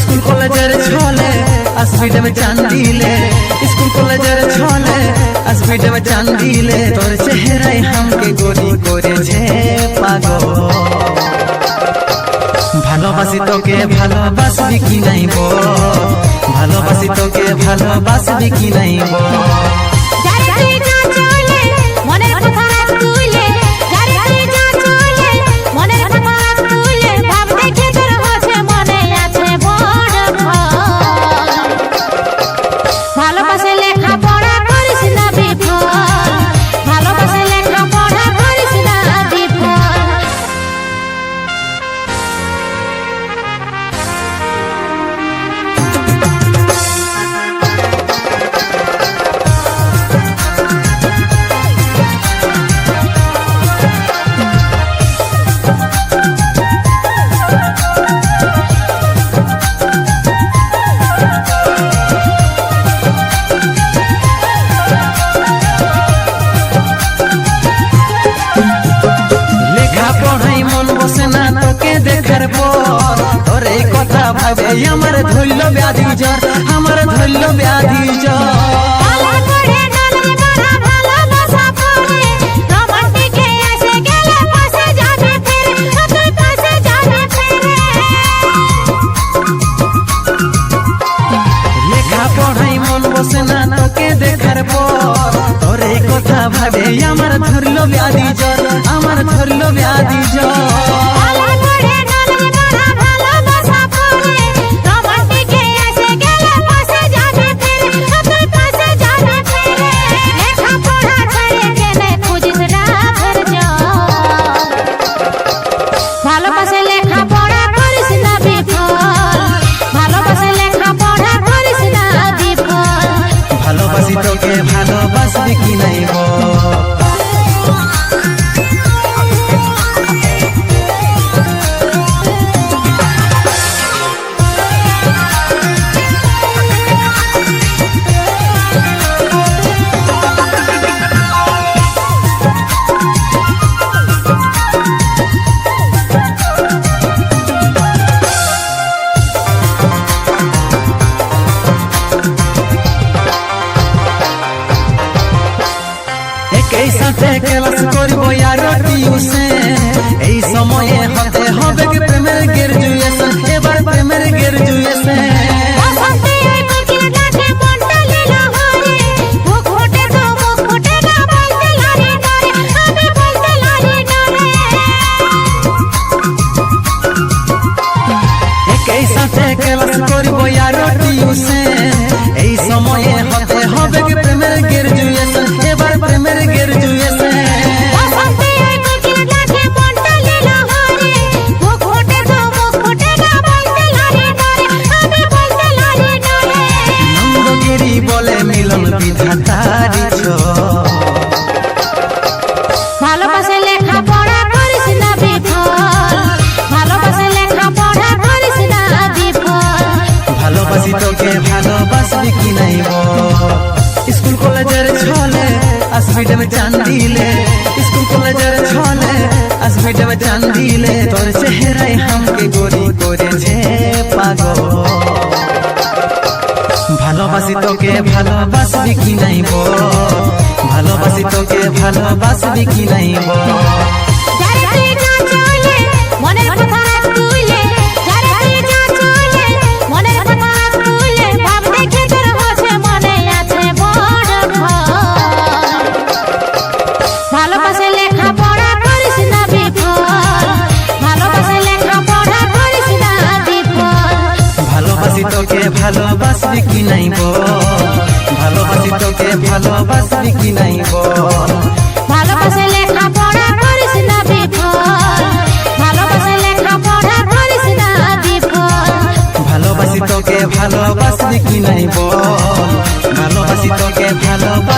school कॉलेजर छले speed में चांदिले school कॉलेजर छले स्पीड में चांदिले तोर चेहरा हमके गोरी करे छे पागल ভালোবাসি তোকে ভালোবাসবি কি নাইবো ভালোবাসি তোকে ভালোবাসবি কি নাইবো দেখার পর তোর এই কথা ভাবে আমার ধরল ব্যাধি জ্বর আমার ধরল ব্যাধি লেখা পড়াই মন বসে না তোকে দেখার পর তোর এই কথা ভাবে আমার ধরল ব্যাধি জ্বর আমার ধরল ব্যাধি জ্বর ভালোবাসি তোকে ভালোবাসবি কি নাইবো এই সাথে ক্লাস করব আর টিউশন এই সময়ে হতে হবে প্রেমের গ্রাজুয়েশন এবার প্রেমের গ্রাজুয়েশন এই সাথে ক্লাস করব আর টিউশন এই সময়ে হতে হবে প্রেমের গ্রাজুয়েশন এবার প্রেমের গ্রাজুয়েশন নন্দগিরি বলে মিলন বিধাতারি ভালোবাসে লেখা পড়া করিস না বিফল ভালোবাসে লেখা পড়া করিস না বিফল ভালোবাসি তোকে ভালোবাসবি কি নাইবো স্কুল কলেজের ছলে স্পীড में চান্দিলে স্কুল কলেজের ছলে স্পীড में চান্দিলে তোর চেহারা हमके गोरी করেছে পাগল ভালোবাসি তোকে ভালোবাসবি কি নাইবো ভালোবাসি তোকে ভালোবাসবি কি নাইবো তোকে ভালোবাসবি কি নাইবো ভালোবাসি তোকে ভালোবাসবি কি নাইবো ভালোবাসে লেখা পড়া করিস না বিফল ভালোবাসে লেখা পড়া করিস না বিফল ভালোবাসি তোকে ভালোবাসবি কি নাই বল ভালোবাসি তোকে ভালোবাসি